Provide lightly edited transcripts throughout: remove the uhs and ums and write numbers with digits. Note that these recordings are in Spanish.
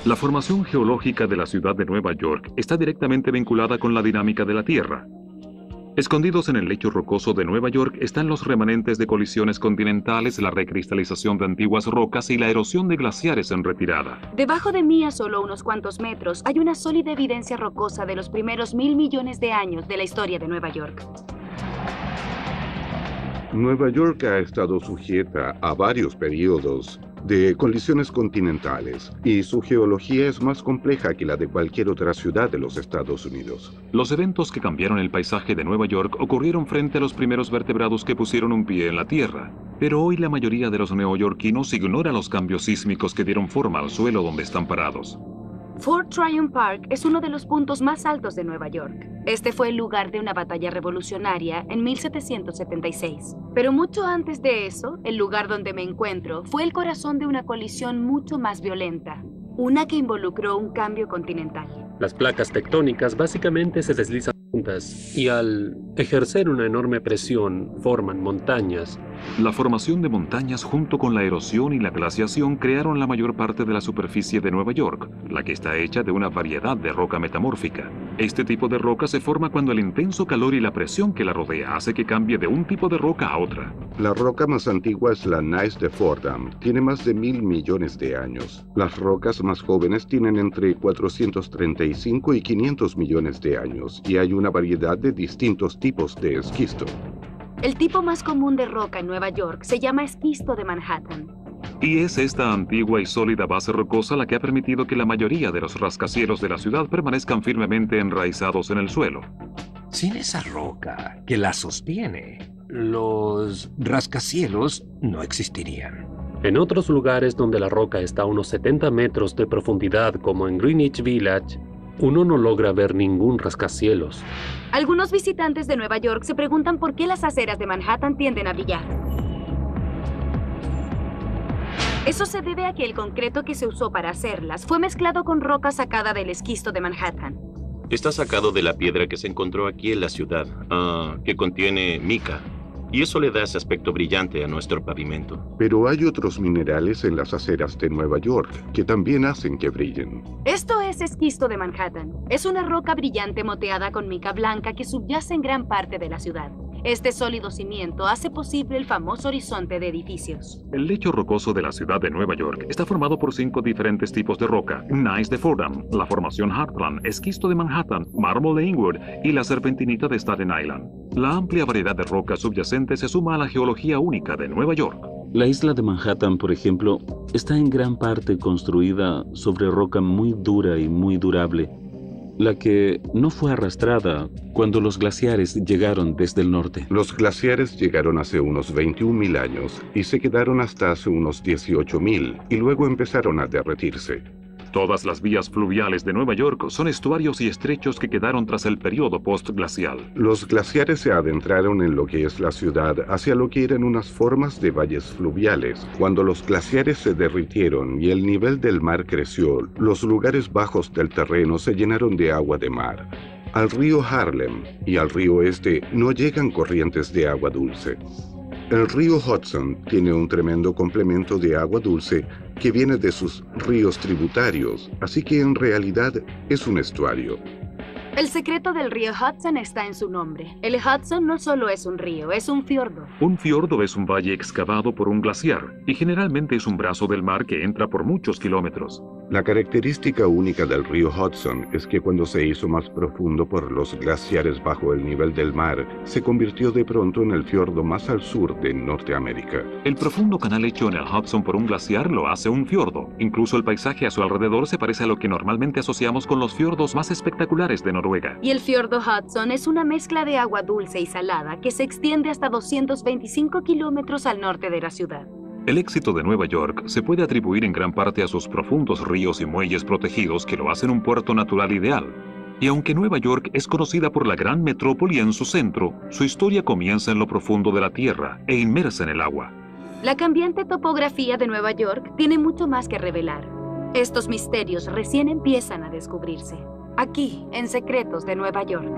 La formación geológica de la ciudad de Nueva York está directamente vinculada con la dinámica de la Tierra. Escondidos en el lecho rocoso de Nueva York están los remanentes de colisiones continentales, la recristalización de antiguas rocas y la erosión de glaciares en retirada. Debajo de mí, a solo unos cuantos metros, hay una sólida evidencia rocosa de los primeros 1.000 millones de años de la historia de Nueva York. Nueva York ha estado sujeta a varios periodos de colisiones continentales y su geología es más compleja que la de cualquier otra ciudad de los Estados Unidos. Los eventos que cambiaron el paisaje de Nueva York ocurrieron frente a los primeros vertebrados que pusieron un pie en la Tierra. Pero hoy la mayoría de los neoyorquinos ignora los cambios sísmicos que dieron forma al suelo donde están parados. Fort Tryon Park es uno de los puntos más altos de Nueva York. Este fue el lugar de una batalla revolucionaria en 1776. Pero mucho antes de eso, el lugar donde me encuentro fue el corazón de una colisión mucho más violenta, una que involucró un cambio continental. Las placas tectónicas básicamente se deslizan juntas y al ejercer una enorme presión forman montañas. La formación de montañas junto con la erosión y la glaciación crearon la mayor parte de la superficie de Nueva York, la que está hecha de una variedad de roca metamórfica. Este tipo de roca se forma cuando el intenso calor y la presión que la rodea hace que cambie de un tipo de roca a otra. La roca más antigua es la gneiss de Fordham. Tiene más de 1.000 millones de años. Las rocas más jóvenes tienen entre 435 y 500 millones de años, y hay una variedad de distintos tipos de esquisto. El tipo más común de roca en Nueva York se llama esquisto de Manhattan. Y es esta antigua y sólida base rocosa la que ha permitido que la mayoría de los rascacielos de la ciudad permanezcan firmemente enraizados en el suelo. Sin esa roca que la sostiene, los rascacielos no existirían. En otros lugares donde la roca está a unos 70 metros de profundidad, como en Greenwich Village, uno no logra ver ningún rascacielos. Algunos visitantes de Nueva York se preguntan por qué las aceras de Manhattan tienden a brillar. Eso se debe a que el concreto que se usó para hacerlas fue mezclado con roca sacada del esquisto de Manhattan. Está sacado de la piedra que se encontró aquí en la ciudad, que contiene mica. Y eso le da ese aspecto brillante a nuestro pavimento. Pero hay otros minerales en las aceras de Nueva York que también hacen que brillen. Esto es esquisto de Manhattan. Es una roca brillante moteada con mica blanca que subyace en gran parte de la ciudad. Este sólido cimiento hace posible el famoso horizonte de edificios. El lecho rocoso de la ciudad de Nueva York está formado por 5 diferentes tipos de roca: gneiss de Fordham, la formación Heartland, esquisto de Manhattan, mármol de Inwood y la serpentinita de Staten Island. La amplia variedad de rocas subyacentes se suma a la geología única de Nueva York. La isla de Manhattan, por ejemplo, está en gran parte construida sobre roca muy dura y muy durable, la que no fue arrastrada cuando los glaciares llegaron desde el norte. Los glaciares llegaron hace unos 21.000 años y se quedaron hasta hace unos 18.000 y luego empezaron a derretirse. Todas las vías fluviales de Nueva York son estuarios y estrechos que quedaron tras el periodo postglacial. Los glaciares se adentraron en lo que es la ciudad hacia lo que eran unas formas de valles fluviales. Cuando los glaciares se derritieron y el nivel del mar creció, los lugares bajos del terreno se llenaron de agua de mar. Al río Harlem y al río Este no llegan corrientes de agua dulce. El río Hudson tiene un tremendo complemento de agua dulce que viene de sus ríos tributarios, así que en realidad es un estuario. El secreto del río Hudson está en su nombre. El Hudson no solo es un río, es un fiordo. Un fiordo es un valle excavado por un glaciar y generalmente es un brazo del mar que entra por muchos kilómetros. La característica única del río Hudson es que cuando se hizo más profundo por los glaciares bajo el nivel del mar, se convirtió de pronto en el fiordo más al sur de Norteamérica. El profundo canal hecho en el Hudson por un glaciar lo hace un fiordo. Incluso el paisaje a su alrededor se parece a lo que normalmente asociamos con los fiordos más espectaculares de Noruega. Y el fiordo Hudson es una mezcla de agua dulce y salada que se extiende hasta 225 kilómetros al norte de la ciudad. El éxito de Nueva York se puede atribuir en gran parte a sus profundos ríos y muelles protegidos que lo hacen un puerto natural ideal. Y aunque Nueva York es conocida por la gran metrópoli en su centro, su historia comienza en lo profundo de la tierra e inmersa en el agua. La cambiante topografía de Nueva York tiene mucho más que revelar. Estos misterios recién empiezan a descubrirse. Aquí, en Secretos de Nueva York.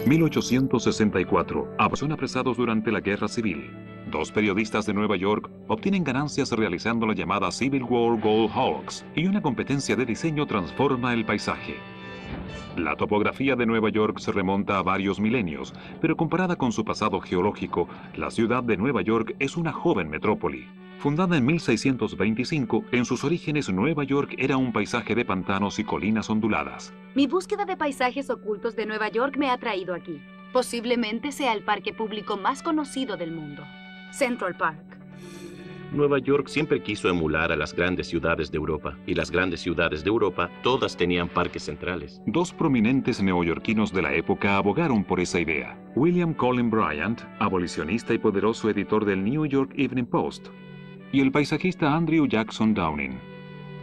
1864. Son apresados durante la Guerra Civil. Dos periodistas de Nueva York obtienen ganancias realizando la llamada Civil War Gold Hawks, y una competencia de diseño transforma el paisaje. La topografía de Nueva York se remonta a varios milenios, pero comparada con su pasado geológico, la ciudad de Nueva York es una joven metrópoli. Fundada en 1625, en sus orígenes Nueva York era un paisaje de pantanos y colinas onduladas. Mi búsqueda de paisajes ocultos de Nueva York me ha traído aquí. Posiblemente sea el parque público más conocido del mundo, Central Park. Nueva York siempre quiso emular a las grandes ciudades de Europa, y las grandes ciudades de Europa todas tenían parques centrales. Dos prominentes neoyorquinos de la época abogaron por esa idea. William Cullen Bryant, abolicionista y poderoso editor del New York Evening Post, y el paisajista Andrew Jackson Downing.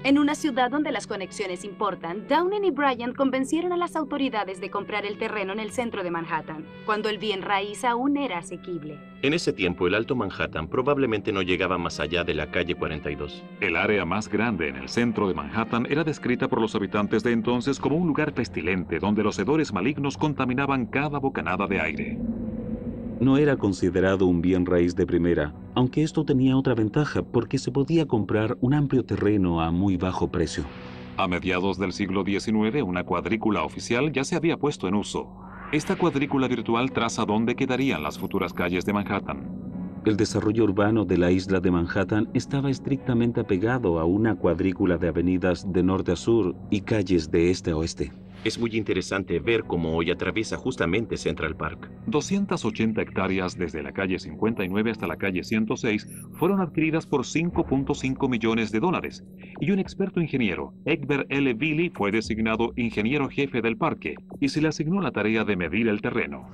En una ciudad donde las conexiones importan, Downing y Bryant convencieron a las autoridades de comprar el terreno en el centro de Manhattan, cuando el bien raíz aún era asequible. En ese tiempo, el Alto Manhattan probablemente no llegaba más allá de la calle 42. El área más grande en el centro de Manhattan era descrita por los habitantes de entonces como un lugar pestilente donde los hedores malignos contaminaban cada bocanada de aire. No era considerado un bien raíz de primera, aunque esto tenía otra ventaja porque se podía comprar un amplio terreno a muy bajo precio. A mediados del siglo XIX, una cuadrícula oficial ya se había puesto en uso. Esta cuadrícula virtual traza dónde quedarían las futuras calles de Manhattan. El desarrollo urbano de la isla de Manhattan estaba estrictamente apegado a una cuadrícula de avenidas de norte a sur y calles de este a oeste. Es muy interesante ver cómo hoy atraviesa justamente Central Park. 280 hectáreas desde la calle 59 hasta la calle 106 fueron adquiridas por $5.5 millones, y un experto ingeniero, Egbert L. Billy, fue designado ingeniero jefe del parque y se le asignó la tarea de medir el terreno.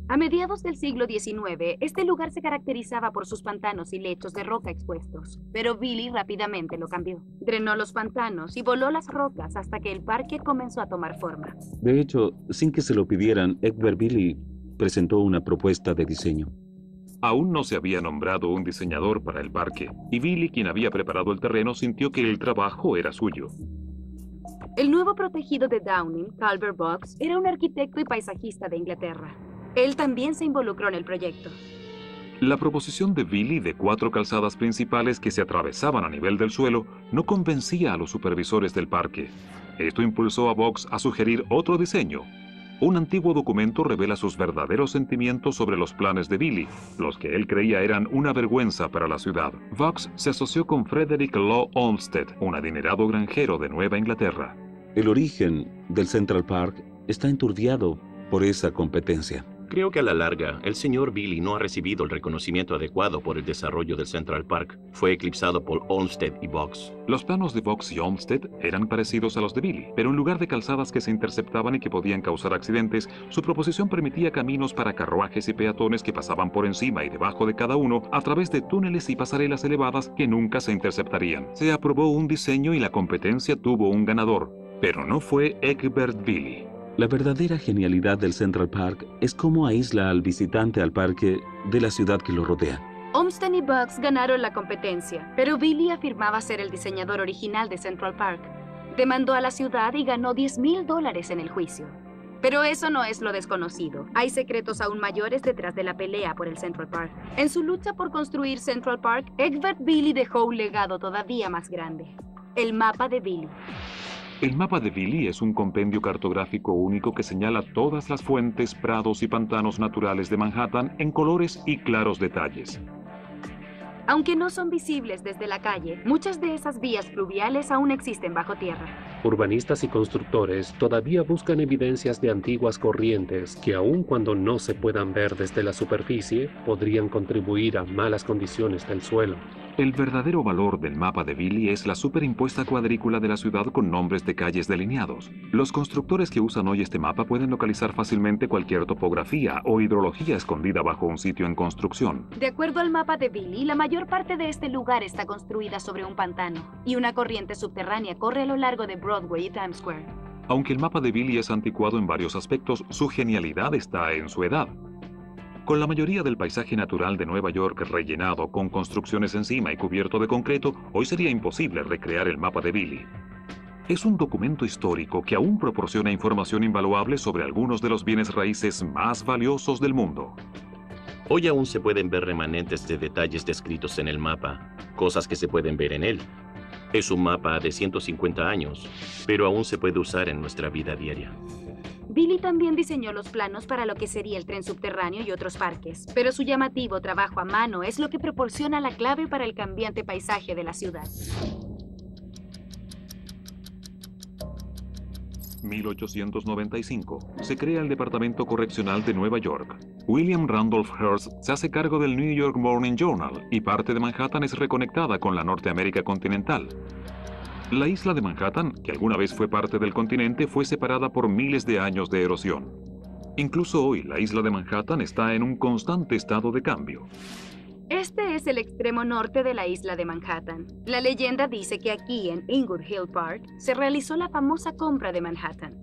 A mediados del siglo XIX, este lugar se caracterizaba por sus pantanos y lechos de roca expuestos, pero Billy rápidamente lo cambió. Drenó los pantanos y voló las rocas hasta que el parque comenzó a tomar forma. De hecho, sin que se lo pidieran, Egbert Billy presentó una propuesta de diseño. Aún no se había nombrado un diseñador para el parque, y Billy, quien había preparado el terreno, sintió que el trabajo era suyo. El nuevo protegido de Downing, Calvert Vaux, era un arquitecto y paisajista de Inglaterra. Él también se involucró en el proyecto. La proposición de Billy de 4 calzadas principales que se atravesaban a nivel del suelo no convencía a los supervisores del parque. Esto impulsó a Vaux a sugerir otro diseño. Un antiguo documento revela sus verdaderos sentimientos sobre los planes de Billy, los que él creía eran una vergüenza para la ciudad. Vaux se asoció con Frederick Law Olmsted, un adinerado granjero de Nueva Inglaterra. El origen del Central Park está enturbiado por esa competencia. Creo que a la larga, el señor Billy no ha recibido el reconocimiento adecuado por el desarrollo del Central Park. Fue eclipsado por Olmsted y Vaux. Los planos de Vaux y Olmsted eran parecidos a los de Billy, pero en lugar de calzadas que se interceptaban y que podían causar accidentes, su proposición permitía caminos para carruajes y peatones que pasaban por encima y debajo de cada uno a través de túneles y pasarelas elevadas que nunca se interceptarían. Se aprobó un diseño y la competencia tuvo un ganador, pero no fue Egbert Billy. La verdadera genialidad del Central Park es cómo aísla al visitante al parque de la ciudad que lo rodea. Olmsted y Vaux ganaron la competencia, pero Billy afirmaba ser el diseñador original de Central Park. Demandó a la ciudad y ganó $10,000 en el juicio. Pero eso no es lo desconocido. Hay secretos aún mayores detrás de la pelea por el Central Park. En su lucha por construir Central Park, Egbert Billy dejó un legado todavía más grande: el mapa de Billy. El mapa de Billy es un compendio cartográfico único que señala todas las fuentes, prados y pantanos naturales de Manhattan en colores y claros detalles. Aunque no son visibles desde la calle, muchas de esas vías fluviales aún existen bajo tierra. Urbanistas y constructores todavía buscan evidencias de antiguas corrientes que, aun cuando no se puedan ver desde la superficie, podrían contribuir a malas condiciones del suelo. El verdadero valor del mapa de Billy es la superimpuesta cuadrícula de la ciudad con nombres de calles delineados. Los constructores que usan hoy este mapa pueden localizar fácilmente cualquier topografía o hidrología escondida bajo un sitio en construcción. De acuerdo al mapa de Billy, la mayor parte de este lugar está construida sobre un pantano, y una corriente subterránea corre a lo largo de Broadway y Times Square. Aunque el mapa de Billy es anticuado en varios aspectos, su genialidad está en su edad. Con la mayoría del paisaje natural de Nueva York rellenado con construcciones encima y cubierto de concreto, hoy sería imposible recrear el mapa de Billy. Es un documento histórico que aún proporciona información invaluable sobre algunos de los bienes raíces más valiosos del mundo. Hoy aún se pueden ver remanentes de detalles descritos en el mapa, cosas que se pueden ver en él. Es un mapa de 150 años, pero aún se puede usar en nuestra vida diaria. Billy también diseñó los planos para lo que sería el tren subterráneo y otros parques, pero su llamativo trabajo a mano es lo que proporciona la clave para el cambiante paisaje de la ciudad. 1895. Se crea el Departamento Correccional de Nueva York. William Randolph Hearst se hace cargo del New York Morning Journal y parte de Manhattan es reconectada con la Norteamérica continental. La isla de Manhattan, que alguna vez fue parte del continente, fue separada por miles de años de erosión. Incluso hoy, la isla de Manhattan está en un constante estado de cambio. Este es el extremo norte de la isla de Manhattan. La leyenda dice que aquí, en Inwood Hill Park, se realizó la famosa compra de Manhattan.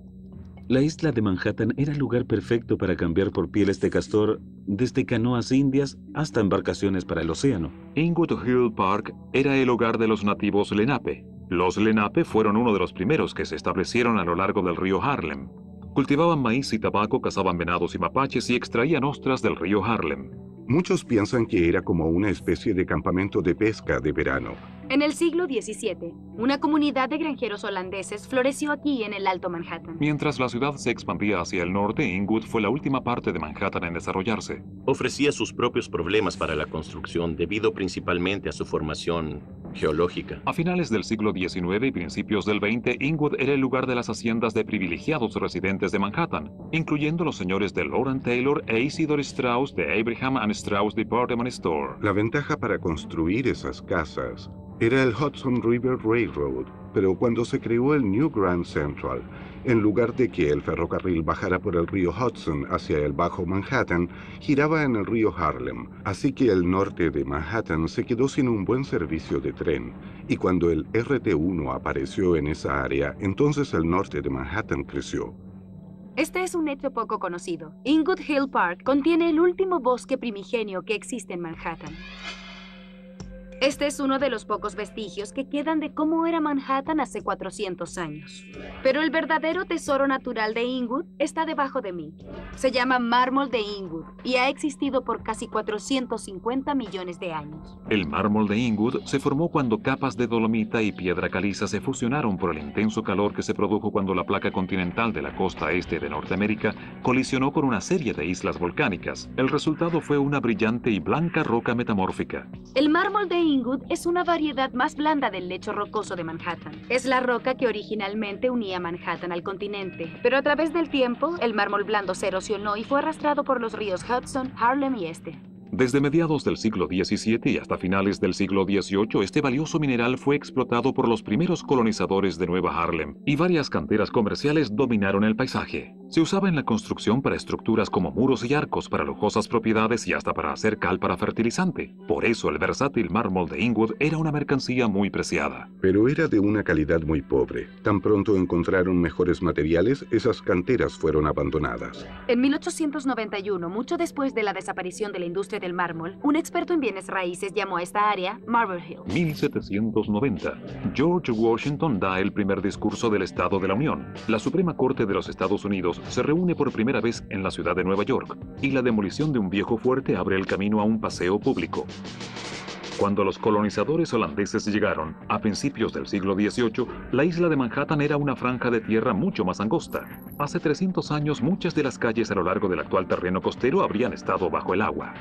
La isla de Manhattan era el lugar perfecto para cambiar por pieles de castor, desde canoas indias hasta embarcaciones para el océano. Inwood Hill Park era el hogar de los nativos Lenape. Los Lenape fueron uno de los primeros que se establecieron a lo largo del río Harlem. Cultivaban maíz y tabaco, cazaban venados y mapaches y extraían ostras del río Harlem. Muchos piensan que era como una especie de campamento de pesca de verano. En el siglo XVII, una comunidad de granjeros holandeses floreció aquí en el Alto Manhattan. Mientras la ciudad se expandía hacia el norte, Inwood fue la última parte de Manhattan en desarrollarse. Ofrecía sus propios problemas para la construcción debido principalmente a su formación geológica. A finales del siglo XIX y principios del XX, Inwood era el lugar de las haciendas de privilegiados residentes de Manhattan, incluyendo los señores de Lawrence Taylor e Isidore Strauss de Abraham and Strauss Department Store. La ventaja para construir esas casas era el Hudson River Railroad, pero cuando se creó el New Grand Central, en lugar de que el ferrocarril bajara por el río Hudson hacia el Bajo Manhattan, giraba en el río Harlem, así que el norte de Manhattan se quedó sin un buen servicio de tren, y cuando el RT1 apareció en esa área, entonces el norte de Manhattan creció. Este es un hecho poco conocido. Inwood Hill Park contiene el último bosque primigenio que existe en Manhattan. Este es uno de los pocos vestigios que quedan de cómo era Manhattan hace 400 años. Pero el verdadero tesoro natural de Inwood está debajo de mí. Se llama mármol de Inwood y ha existido por casi 450 millones de años. El mármol de Inwood se formó cuando capas de dolomita y piedra caliza se fusionaron por el intenso calor que se produjo cuando la placa continental de la costa este de Norteamérica colisionó con una serie de islas volcánicas. El resultado fue una brillante y blanca roca metamórfica. El mármol de Inwood es una variedad más blanda del lecho rocoso de Manhattan. Es la roca que originalmente unía Manhattan al continente, pero a través del tiempo, el mármol blando se erosionó y fue arrastrado por los ríos Hudson, Harlem y este. Desde mediados del siglo XVII y hasta finales del siglo XVIII, este valioso mineral fue explotado por los primeros colonizadores de Nueva Harlem, y varias canteras comerciales dominaron el paisaje. Se usaba en la construcción para estructuras como muros y arcos, para lujosas propiedades y hasta para hacer cal para fertilizante. Por eso el versátil mármol de Inwood era una mercancía muy preciada. Pero era de una calidad muy pobre. Tan pronto encontraron mejores materiales, esas canteras fueron abandonadas. En 1891, mucho después de la desaparición de la industria del mármol, un experto en bienes raíces llamó a esta área Marble Hill. 1790. George Washington da el primer discurso del Estado de la Unión. La Suprema Corte de los Estados Unidos se reúne por primera vez en la ciudad de Nueva York, y la demolición de un viejo fuerte abre el camino a un paseo público. Cuando los colonizadores holandeses llegaron, a principios del siglo XVIII, la isla de Manhattan era una franja de tierra mucho más angosta. Hace 300 años, muchas de las calles a lo largo del actual terreno costero habrían estado bajo el agua.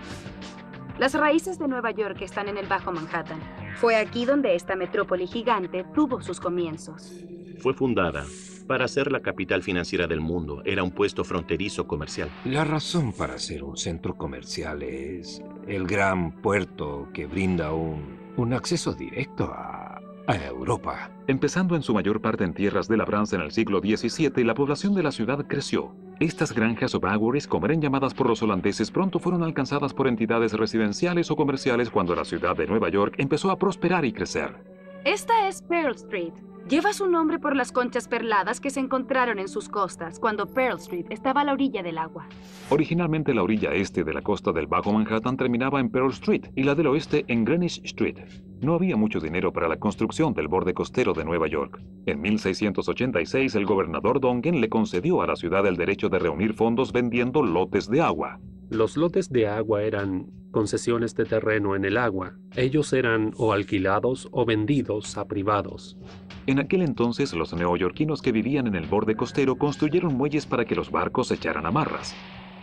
Las raíces de Nueva York están en el Bajo Manhattan. Fue aquí donde esta metrópoli gigante tuvo sus comienzos. Fue fundada para ser la capital financiera del mundo. Era un puesto fronterizo comercial. La razón para ser un centro comercial es el gran puerto que brinda un acceso directo a Europa. Empezando en su mayor parte en tierras de labranza en el siglo XVII, la población de la ciudad creció. Estas granjas o baggeries, como eran llamadas por los holandeses, pronto fueron alcanzadas por entidades residenciales o comerciales cuando la ciudad de Nueva York empezó a prosperar y crecer. Esta es Pearl Street. Lleva su nombre por las conchas perladas que se encontraron en sus costas cuando Pearl Street estaba a la orilla del agua. Originalmente la orilla este de la costa del Bajo Manhattan terminaba en Pearl Street y la del oeste en Greenwich Street. No había mucho dinero para la construcción del borde costero de Nueva York. En 1686, el gobernador Dongan le concedió a la ciudad el derecho de reunir fondos vendiendo lotes de agua. Los lotes de agua eran concesiones de terreno en el agua. Ellos eran o alquilados o vendidos a privados. En aquel entonces, los neoyorquinos que vivían en el borde costero construyeron muelles para que los barcos echaran amarras.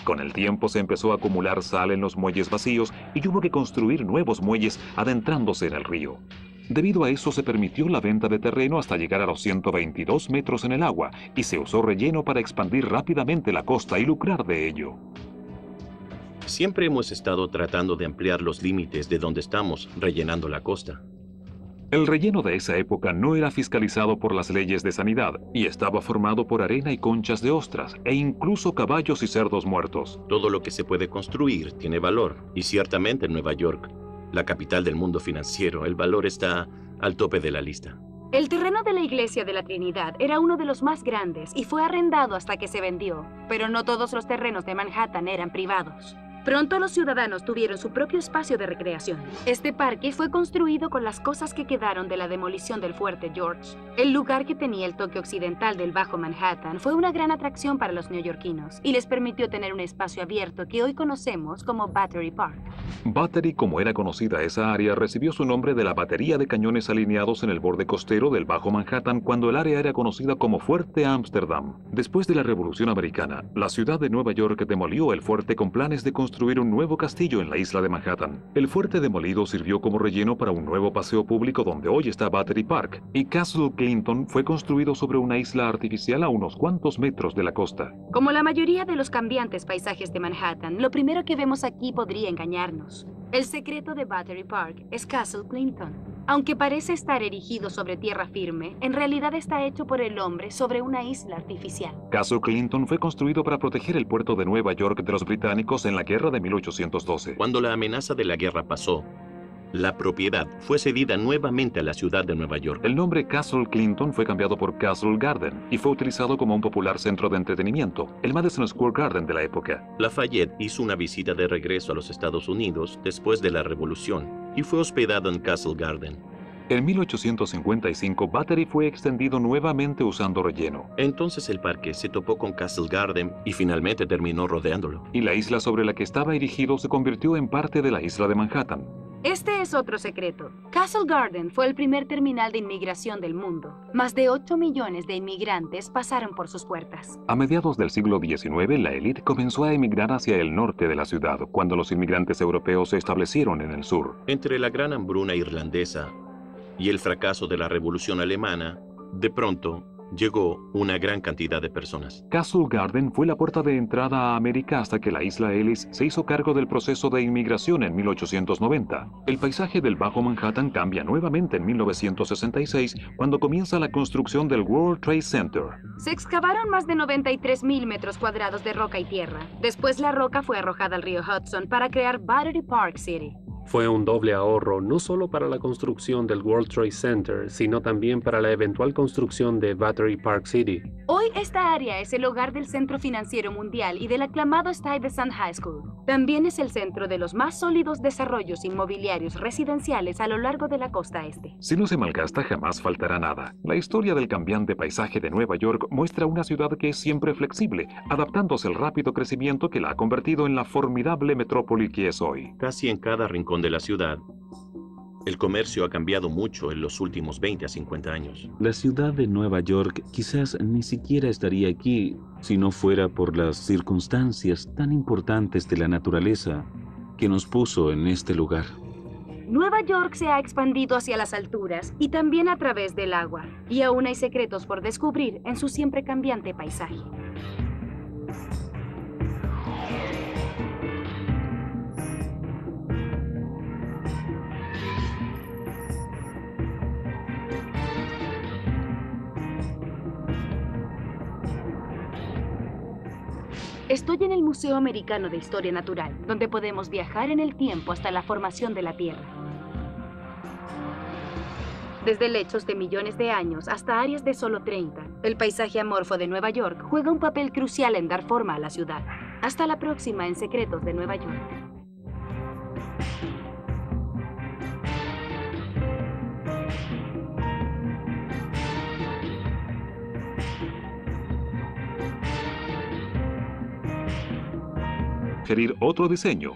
Con el tiempo se empezó a acumular sal en los muelles vacíos y hubo que construir nuevos muelles adentrándose en el río. Debido a eso se permitió la venta de terreno hasta llegar a los 122 metros en el agua y se usó relleno para expandir rápidamente la costa y lucrar de ello. Siempre hemos estado tratando de ampliar los límites de donde estamos, rellenando la costa. El relleno de esa época no era fiscalizado por las leyes de sanidad y estaba formado por arena y conchas de ostras e incluso caballos y cerdos muertos. Todo lo que se puede construir tiene valor, y ciertamente en Nueva York, la capital del mundo financiero, el valor está al tope de la lista. El terreno de la Iglesia de la Trinidad era uno de los más grandes y fue arrendado hasta que se vendió, pero no todos los terrenos de Manhattan eran privados. Pronto los ciudadanos tuvieron su propio espacio de recreación. Este parque fue construido con las cosas que quedaron de la demolición del Fuerte George. El lugar, que tenía el toque occidental del Bajo Manhattan, fue una gran atracción para los neoyorquinos y les permitió tener un espacio abierto que hoy conocemos como Battery Park. Battery, como era conocida esa área, recibió su nombre de la batería de cañones alineados en el borde costero del Bajo Manhattan cuando el área era conocida como Fuerte Amsterdam. Después de la Revolución Americana, la ciudad de Nueva York demolió el fuerte con planes de construir un nuevo castillo en la isla de Manhattan. El fuerte demolido sirvió como relleno para un nuevo paseo público donde hoy está Battery Park, y Castle Clinton fue construido sobre una isla artificial a unos cuantos metros de la costa. Como la mayoría de los cambiantes paisajes de Manhattan, lo primero que vemos aquí podría engañarnos. El secreto de Battery Park es Castle Clinton. Aunque parece estar erigido sobre tierra firme, en realidad está hecho por el hombre sobre una isla artificial. Castle Clinton fue construido para proteger el puerto de Nueva York de los británicos en la guerra de 1812. Cuando la amenaza de la guerra pasó, la propiedad fue cedida nuevamente a la ciudad de Nueva York. El nombre Castle Clinton fue cambiado por Castle Garden y fue utilizado como un popular centro de entretenimiento, el Madison Square Garden de la época. Lafayette hizo una visita de regreso a los Estados Unidos después de la Revolución y fue hospedado en Castle Garden. En 1855, Battery fue extendido nuevamente usando relleno. Entonces el parque se topó con Castle Garden y finalmente terminó rodeándolo. Y la isla sobre la que estaba erigido se convirtió en parte de la isla de Manhattan. Este es otro secreto. Castle Garden fue el primer terminal de inmigración del mundo. Más de 8 millones de inmigrantes pasaron por sus puertas. A mediados del siglo XIX, la élite comenzó a emigrar hacia el norte de la ciudad, cuando los inmigrantes europeos se establecieron en el sur. Entre la gran hambruna irlandesa y el fracaso de la Revolución Alemana, de pronto llegó una gran cantidad de personas. Castle Garden fue la puerta de entrada a América hasta que la isla Ellis se hizo cargo del proceso de inmigración en 1890. El paisaje del Bajo Manhattan cambia nuevamente en 1966, cuando comienza la construcción del World Trade Center. Se excavaron más de 93,000 metros cuadrados de roca y tierra. Después la roca fue arrojada al río Hudson para crear Battery Park City. Fue un doble ahorro no solo para la construcción del World Trade Center, sino también para la eventual construcción de Battery Park City. Hoy esta área es el hogar del Centro Financiero Mundial y del aclamado Stuyvesant High School. También es el centro de los más sólidos desarrollos inmobiliarios residenciales a lo largo de la costa este. Si no se malgasta, jamás faltará nada. La historia del cambiante paisaje de Nueva York muestra una ciudad que es siempre flexible, adaptándose al rápido crecimiento que la ha convertido en la formidable metrópoli que es hoy. Casi en cada rincón de la ciudad, el comercio ha cambiado mucho en los últimos 20 a 50 años. La ciudad de Nueva York quizás ni siquiera estaría aquí si no fuera por las circunstancias tan importantes de la naturaleza que nos puso en este lugar. Nueva York se ha expandido hacia las alturas y también a través del agua, y aún hay secretos por descubrir en su siempre cambiante paisaje. Estoy en el Museo Americano de Historia Natural, donde podemos viajar en el tiempo hasta la formación de la Tierra. Desde lechos de millones de años hasta áreas de solo 30, el paisaje amorfo de Nueva York juega un papel crucial en dar forma a la ciudad. Hasta la próxima en Secretos de Nueva York. sugerir otro diseño.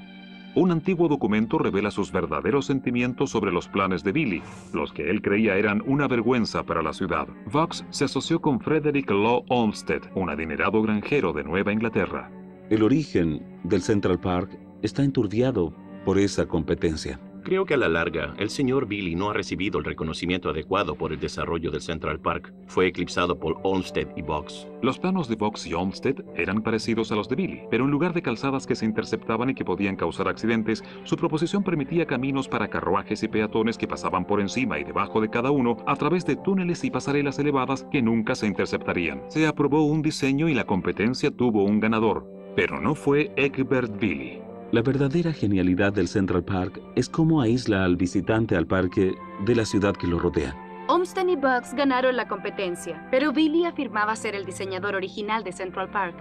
Un antiguo documento revela sus verdaderos sentimientos sobre los planes de Billy, los que él creía eran una vergüenza para la ciudad. Vaux se asoció con Frederick Law Olmsted, un adinerado granjero de Nueva Inglaterra. El origen del Central Park está enturbiado por esa competencia. Creo que a la larga, el señor Billy no ha recibido el reconocimiento adecuado por el desarrollo del Central Park. Fue eclipsado por Olmsted y Vaux. Los planos de Vaux y Olmsted eran parecidos a los de Billy, pero en lugar de calzadas que se interceptaban y que podían causar accidentes, su proposición permitía caminos para carruajes y peatones que pasaban por encima y debajo de cada uno a través de túneles y pasarelas elevadas que nunca se interceptarían. Se aprobó un diseño y la competencia tuvo un ganador, pero no fue Egbert Billy. La verdadera genialidad del Central Park es cómo aísla al visitante al parque de la ciudad que lo rodea. Olmsted y Vaux ganaron la competencia, pero Billy afirmaba ser el diseñador original de Central Park.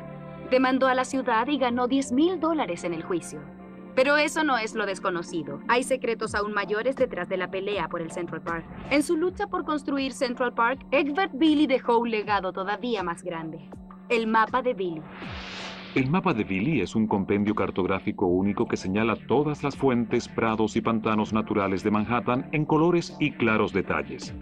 Demandó a la ciudad y ganó $10,000 en el juicio. Pero eso no es lo desconocido. Hay secretos aún mayores detrás de la pelea por el Central Park. En su lucha por construir Central Park, Egbert Billy dejó un legado todavía más grande: el mapa de Billy. El mapa de Billy es un compendio cartográfico único que señala todas las fuentes, prados y pantanos naturales de Manhattan en colores y claros detalles.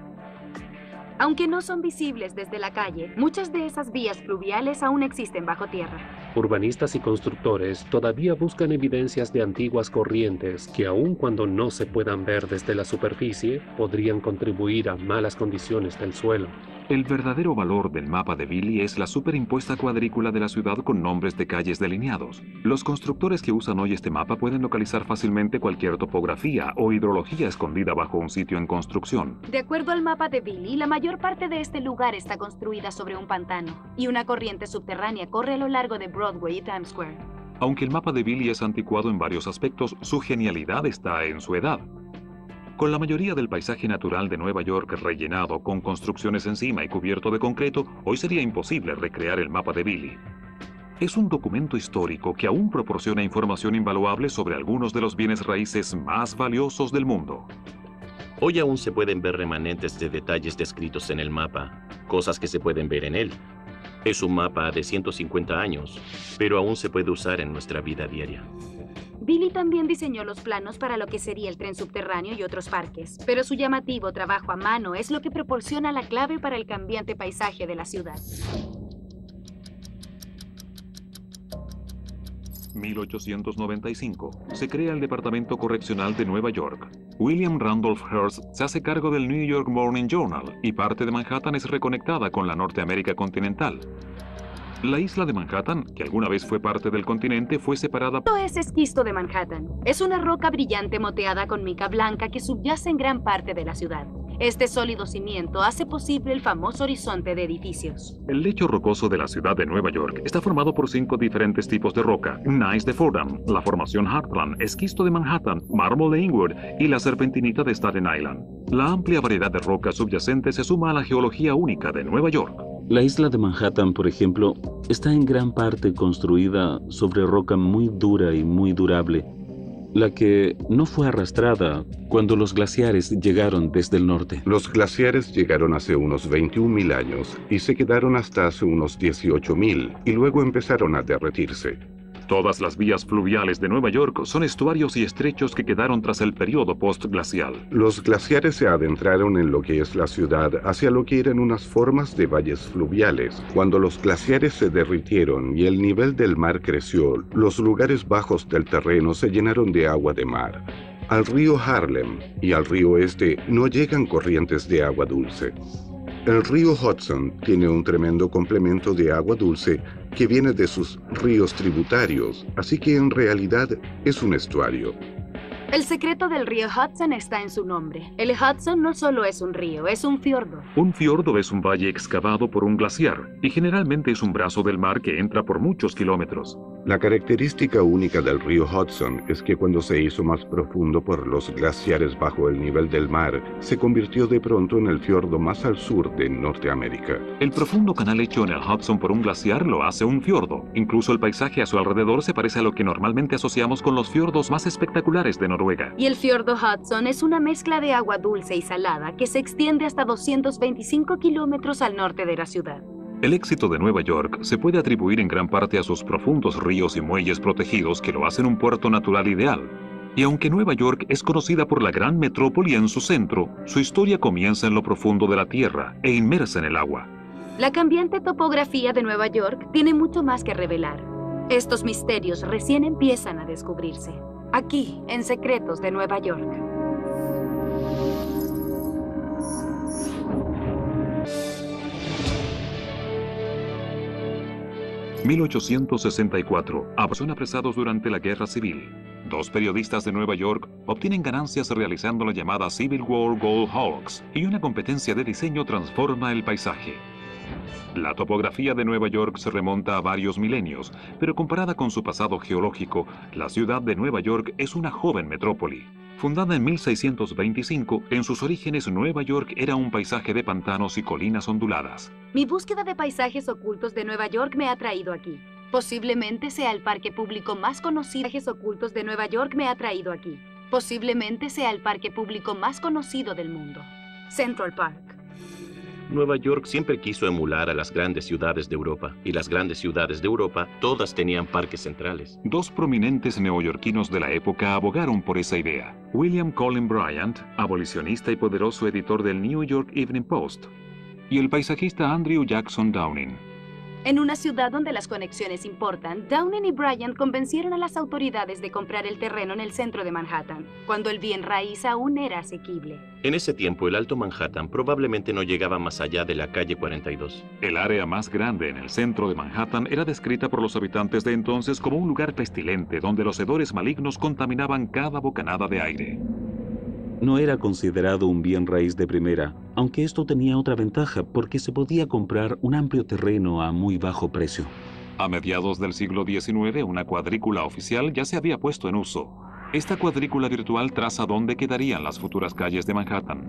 Aunque no son visibles desde la calle, muchas de esas vías fluviales aún existen bajo tierra. Urbanistas y constructores todavía buscan evidencias de antiguas corrientes que, aun cuando no se puedan ver desde la superficie, podrían contribuir a malas condiciones del suelo. El verdadero valor del mapa de Billy es la superimpuesta cuadrícula de la ciudad con nombres de calles delineados. Los constructores que usan hoy este mapa pueden localizar fácilmente cualquier topografía o hidrología escondida bajo un sitio en construcción. De acuerdo al mapa de Billy, la mayor parte de este lugar está construida sobre un pantano, y una corriente subterránea corre a lo largo de Broadway y Times Square. Aunque el mapa de Billy es anticuado en varios aspectos, su genialidad está en su edad. Con la mayoría del paisaje natural de Nueva York rellenado con construcciones encima y cubierto de concreto, hoy sería imposible recrear el mapa de Billy. Es un documento histórico que aún proporciona información invaluable sobre algunos de los bienes raíces más valiosos del mundo. Hoy aún se pueden ver remanentes de detalles descritos en el mapa, cosas que se pueden ver en él. Es un mapa de 150 años, pero aún se puede usar en nuestra vida diaria. Billy también diseñó los planos para lo que sería el tren subterráneo y otros parques, pero su llamativo trabajo a mano es lo que proporciona la clave para el cambiante paisaje de la ciudad. 1895. Se crea el Departamento Correccional de Nueva York. William Randolph Hearst se hace cargo del New York Morning Journal y parte de Manhattan es reconectada con la Norteamérica continental. La isla de Manhattan, que alguna vez fue parte del continente, fue separada. Esto es esquisto de Manhattan. Es una roca brillante moteada con mica blanca que subyace en gran parte de la ciudad. Este sólido cimiento hace posible el famoso horizonte de edificios. El lecho rocoso de la ciudad de Nueva York está formado por 5 diferentes tipos de roca: gneiss de Fordham, la formación Heartland, esquisto de Manhattan, mármol de Inwood y la serpentinita de Staten Island. La amplia variedad de rocas subyacentes se suma a la geología única de Nueva York. La isla de Manhattan, por ejemplo, está en gran parte construida sobre roca muy dura y muy durable, la que no fue arrastrada cuando los glaciares llegaron desde el norte. Los glaciares llegaron hace unos 21.000 años y se quedaron hasta hace unos 18.000 y luego empezaron a derretirse. Todas las vías fluviales de Nueva York son estuarios y estrechos que quedaron tras el periodo postglacial. Los glaciares se adentraron en lo que es la ciudad hacia lo que eran unas formas de valles fluviales. Cuando los glaciares se derritieron y el nivel del mar creció, los lugares bajos del terreno se llenaron de agua de mar. Al río Harlem y al río Este no llegan corrientes de agua dulce. El río Hudson tiene un tremendo complemento de agua dulce que viene de sus ríos tributarios, así que en realidad es un estuario. El secreto del río Hudson está en su nombre. El Hudson no solo es un río, es un fiordo. Un fiordo es un valle excavado por un glaciar y generalmente es un brazo del mar que entra por muchos kilómetros. La característica única del río Hudson es que cuando se hizo más profundo por los glaciares bajo el nivel del mar, se convirtió de pronto en el fiordo más al sur de Norteamérica. El profundo canal hecho en el Hudson por un glaciar lo hace un fiordo. Incluso el paisaje a su alrededor se parece a lo que normalmente asociamos con los fiordos más espectaculares de Noruega. Y el fiordo Hudson es una mezcla de agua dulce y salada que se extiende hasta 225 kilómetros al norte de la ciudad. El éxito de Nueva York se puede atribuir en gran parte a sus profundos ríos y muelles protegidos que lo hacen un puerto natural ideal. Y aunque Nueva York es conocida por la gran metrópoli en su centro, su historia comienza en lo profundo de la tierra e inmersa en el agua. La cambiante topografía de Nueva York tiene mucho más que revelar. Estos misterios recién empiezan a descubrirse. Aquí, en Secretos de Nueva York. ...1864... Son apresados durante la Guerra Civil. Dos periodistas de Nueva York obtienen ganancias realizando la llamada Civil War Gold Hawks, y una competencia de diseño transforma el paisaje. La topografía de Nueva York se remonta a varios milenios, pero comparada con su pasado geológico, la ciudad de Nueva York es una joven metrópoli. Fundada en 1625, en sus orígenes Nueva York era un paisaje de pantanos y colinas onduladas. Mi búsqueda de paisajes ocultos de Nueva York me ha traído aquí. Posiblemente sea el parque público más conocido. Paisajes ocultos de Nueva York me ha traído aquí. Posiblemente sea el parque público más conocido del mundo. Central Park. Nueva York siempre quiso emular a las grandes ciudades de Europa, y las grandes ciudades de Europa todas tenían parques centrales. Dos prominentes neoyorquinos de la época abogaron por esa idea. William Cullen Bryant, abolicionista y poderoso editor del New York Evening Post, y el paisajista Andrew Jackson Downing. En una ciudad donde las conexiones importan, Downing y Bryant convencieron a las autoridades de comprar el terreno en el centro de Manhattan, cuando el bien raíz aún era asequible. En ese tiempo, el Alto Manhattan probablemente no llegaba más allá de la calle 42. El área más grande en el centro de Manhattan era descrita por los habitantes de entonces como un lugar pestilente donde los hedores malignos contaminaban cada bocanada de aire. No era considerado un bien raíz de primera, aunque esto tenía otra ventaja porque se podía comprar un amplio terreno a muy bajo precio. A mediados del siglo XIX, una cuadrícula oficial ya se había puesto en uso. Esta cuadrícula virtual traza dónde quedarían las futuras calles de Manhattan.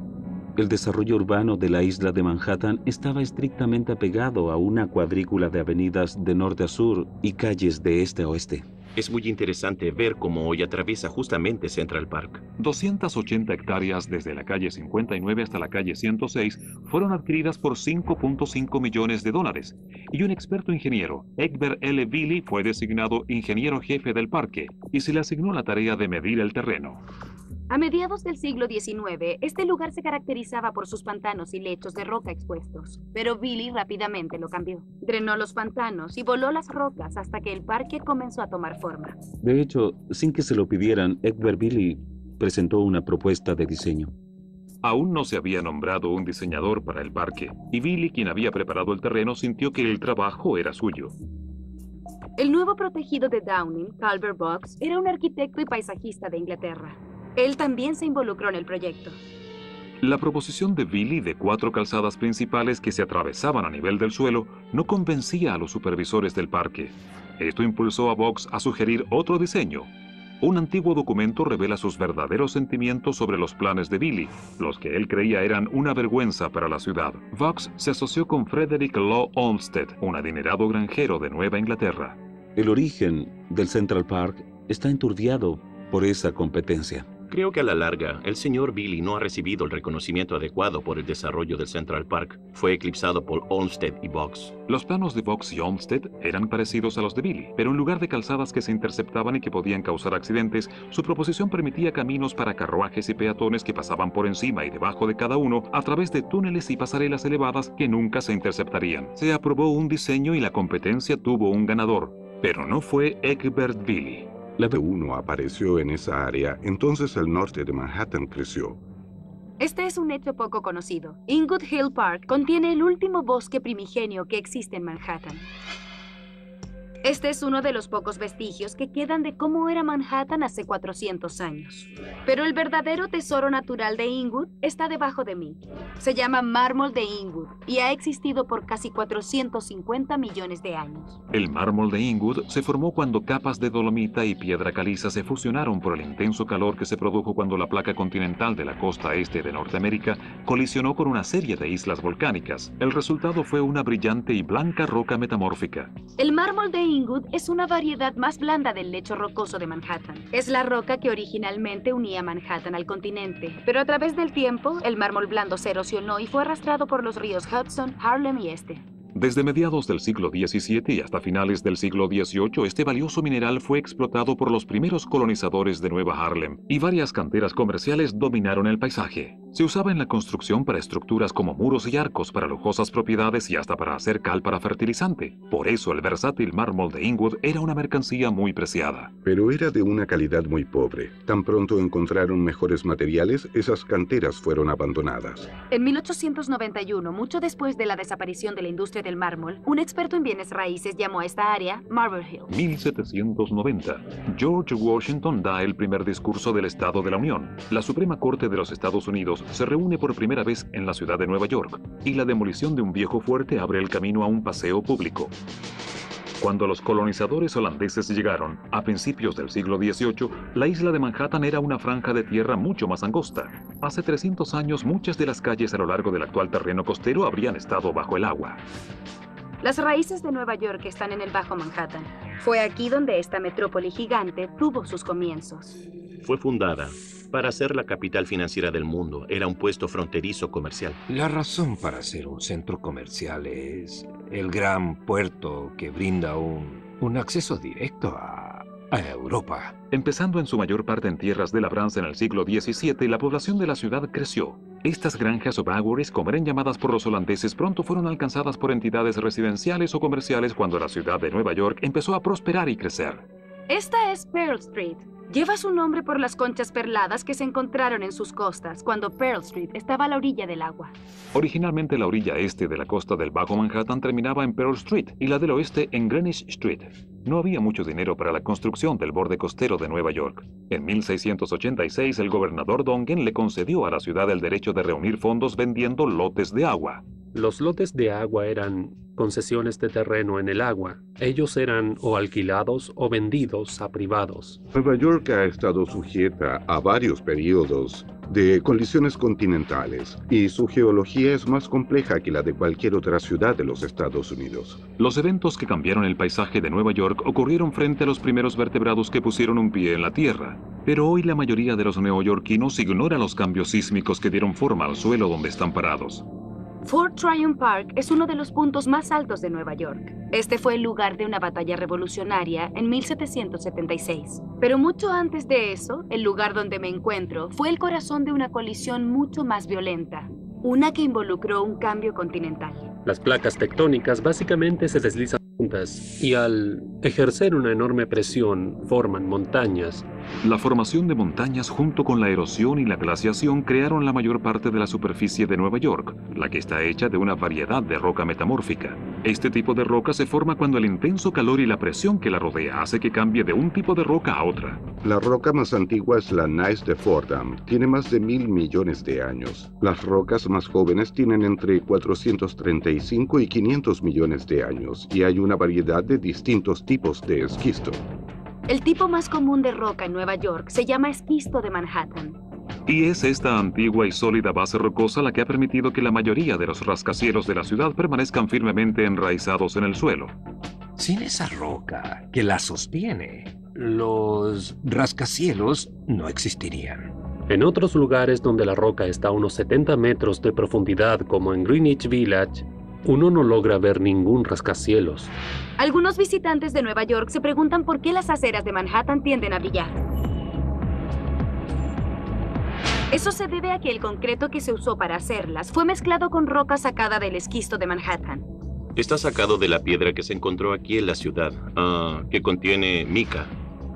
El desarrollo urbano de la isla de Manhattan estaba estrictamente apegado a una cuadrícula de avenidas de norte a sur y calles de este a oeste. Es muy interesante ver cómo hoy atraviesa justamente Central Park. 280 hectáreas desde la calle 59 hasta la calle 106 fueron adquiridas por $5.5 millones, y un experto ingeniero, Egbert L. Billy, fue designado ingeniero jefe del parque y se le asignó la tarea de medir el terreno. A mediados del siglo XIX, este lugar se caracterizaba por sus pantanos y lechos de roca expuestos, pero Billy rápidamente lo cambió. Drenó los pantanos y voló las rocas hasta que el parque comenzó a tomar forma. De hecho, sin que se lo pidieran, Egbert Billy presentó una propuesta de diseño. Aún no se había nombrado un diseñador para el parque, y Billy, quien había preparado el terreno, sintió que el trabajo era suyo. El nuevo protegido de Downing, Calvert Vaux, era un arquitecto y paisajista de Inglaterra. Él también se involucró en el proyecto. La proposición de Billy de 4 calzadas principales que se atravesaban a nivel del suelo no convencía a los supervisores del parque. Esto impulsó a Vaux a sugerir otro diseño. Un antiguo documento revela sus verdaderos sentimientos sobre los planes de Billy, los que él creía eran una vergüenza para la ciudad. Vaux se asoció con Frederick Law Olmsted, un adinerado granjero de Nueva Inglaterra. El origen del Central Park está enturbiado por esa competencia. Creo que a la larga, el señor Billy no ha recibido el reconocimiento adecuado por el desarrollo del Central Park. Fue eclipsado por Olmsted y Vaux. Los planos de Vaux y Olmsted eran parecidos a los de Billy, pero en lugar de calzadas que se interceptaban y que podían causar accidentes, su proposición permitía caminos para carruajes y peatones que pasaban por encima y debajo de cada uno a través de túneles y pasarelas elevadas que nunca se interceptarían. Se aprobó un diseño y la competencia tuvo un ganador, pero no fue Egbert Billy. La B1 apareció en esa área, entonces el norte de Manhattan creció. Este es un hecho poco conocido. Inwood Hill Park contiene el último bosque primigenio que existe en Manhattan. Este es uno de los pocos vestigios que quedan de cómo era Manhattan hace 400 años. Pero el verdadero tesoro natural de Inwood está debajo de mí. Se llama mármol de Inwood y ha existido por casi 450 millones de años. El mármol de Inwood se formó cuando capas de dolomita y piedra caliza se fusionaron por el intenso calor que se produjo cuando la placa continental de la costa este de Norteamérica colisionó con una serie de islas volcánicas. El resultado fue una brillante y blanca roca metamórfica. El mármol de Inwood es una variedad más blanda del lecho rocoso de Manhattan. Es la roca que originalmente unía Manhattan al continente, pero a través del tiempo, el mármol blando se erosionó y fue arrastrado por los ríos Hudson, Harlem y este. Desde mediados del siglo XVII y hasta finales del siglo XVIII, este valioso mineral fue explotado por los primeros colonizadores de Nueva Harlem, y varias canteras comerciales dominaron el paisaje. Se usaba en la construcción para estructuras como muros y arcos, para lujosas propiedades y hasta para hacer cal para fertilizante. Por eso el versátil mármol de Inwood era una mercancía muy preciada. Pero era de una calidad muy pobre. Tan pronto encontraron mejores materiales, esas canteras fueron abandonadas. En 1891, mucho después de la desaparición de la industria del mármol, un experto en bienes raíces llamó a esta área Marble Hill. 1790. George Washington da el primer discurso del Estado de la Unión. La Suprema Corte de los Estados Unidos se reúne por primera vez en la ciudad de Nueva York, y la demolición de un viejo fuerte abre el camino a un paseo público. Cuando los colonizadores holandeses llegaron, a principios del siglo XVIII, la isla de Manhattan era una franja de tierra mucho más angosta. Hace 300 años, muchas de las calles a lo largo del actual terreno costero habrían estado bajo el agua. Las raíces de Nueva York están en el Bajo Manhattan. Fue aquí donde esta metrópoli gigante tuvo sus comienzos. Fue fundada para ser la capital financiera del mundo. Era un puesto fronterizo comercial. La razón para ser un centro comercial es el gran puerto que brinda un acceso directo a Europa. Empezando en su mayor parte en tierras de labranza en el siglo XVII, la población de la ciudad creció. Estas granjas o baggeries, como eran llamadas por los holandeses, pronto fueron alcanzadas por entidades residenciales o comerciales cuando la ciudad de Nueva York empezó a prosperar y crecer. Esta es Pearl Street. Lleva su nombre por las conchas perladas que se encontraron en sus costas cuando Pearl Street estaba a la orilla del agua. Originalmente la orilla este de la costa del Bajo Manhattan terminaba en Pearl Street y la del oeste en Greenwich Street. No había mucho dinero para la construcción del borde costero de Nueva York. En 1686 el gobernador Dongan le concedió a la ciudad el derecho de reunir fondos vendiendo lotes de agua. Los lotes de agua eran concesiones de terreno en el agua. Ellos eran o alquilados o vendidos a privados. Nueva York ha estado sujeta a varios periodos de colisiones continentales y su geología es más compleja que la de cualquier otra ciudad de los Estados Unidos. Los eventos que cambiaron el paisaje de Nueva York ocurrieron frente a los primeros vertebrados que pusieron un pie en la tierra. Pero hoy la mayoría de los neoyorquinos ignora los cambios sísmicos que dieron forma al suelo donde están parados. Fort Tryon Park es uno de los puntos más altos de Nueva York. Este fue el lugar de una batalla revolucionaria en 1776. Pero mucho antes de eso, el lugar donde me encuentro fue el corazón de una colisión mucho más violenta, una que involucró un cambio continental. Las placas tectónicas básicamente se deslizan juntas y al ejercer una enorme presión forman montañas. La formación de montañas junto con la erosión y la glaciación crearon la mayor parte de la superficie de Nueva York, la que está hecha de una variedad de roca metamórfica. Este tipo de roca se forma cuando el intenso calor y la presión que la rodea hace que cambie de un tipo de roca a otra. La roca más antigua es la gneiss de Fordham. Tiene más de 1.000 millones de años. Las rocas más jóvenes tienen entre 435 y 500 millones de años, y hay una variedad de distintos tipos de esquisto. El tipo más común de roca en Nueva York se llama esquisto de Manhattan. Y es esta antigua y sólida base rocosa la que ha permitido que la mayoría de los rascacielos de la ciudad permanezcan firmemente enraizados en el suelo. Sin esa roca que la sostiene, los rascacielos no existirían. En otros lugares donde la roca está a unos 70 metros de profundidad, como en Greenwich Village, uno no logra ver ningún rascacielos. Algunos visitantes de Nueva York se preguntan por qué las aceras de Manhattan tienden a brillar. Eso se debe a que el concreto que se usó para hacerlas fue mezclado con roca sacada del esquisto de Manhattan. Está sacado de la piedra que se encontró aquí en la ciudad, que contiene mica.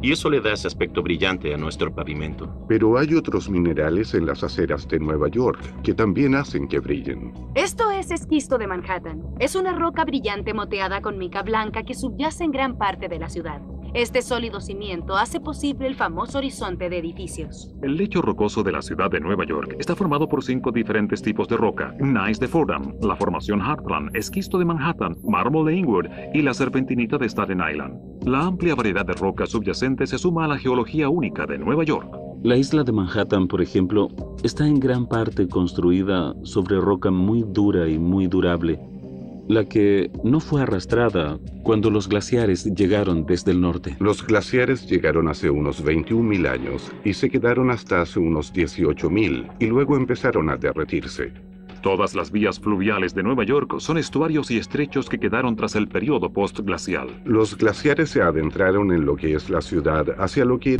Y eso le da ese aspecto brillante a nuestro pavimento. Pero hay otros minerales en las aceras de Nueva York que también hacen que brillen. Esto es esquisto de Manhattan. Es una roca brillante moteada con mica blanca que subyace en gran parte de la ciudad. Este sólido cimiento hace posible el famoso horizonte de edificios. El lecho rocoso de la ciudad de Nueva York está formado por 5 diferentes tipos de roca: gneiss de Fordham, la formación Heartland, esquisto de Manhattan, mármol de Inwood y la serpentinita de Staten Island. La amplia variedad de rocas subyacentes se suma a la geología única de Nueva York. La isla de Manhattan, por ejemplo, está en gran parte construida sobre roca muy dura y muy durable, la que no fue arrastrada cuando los glaciares llegaron desde el norte. Los glaciares llegaron hace unos 21.000 años y se quedaron hasta hace unos 18.000 y luego empezaron a derretirse. Todas las vías fluviales de Nueva York son estuarios y estrechos que quedaron tras el periodo postglacial. Los glaciares se adentraron en lo que es la ciudad hacia lo que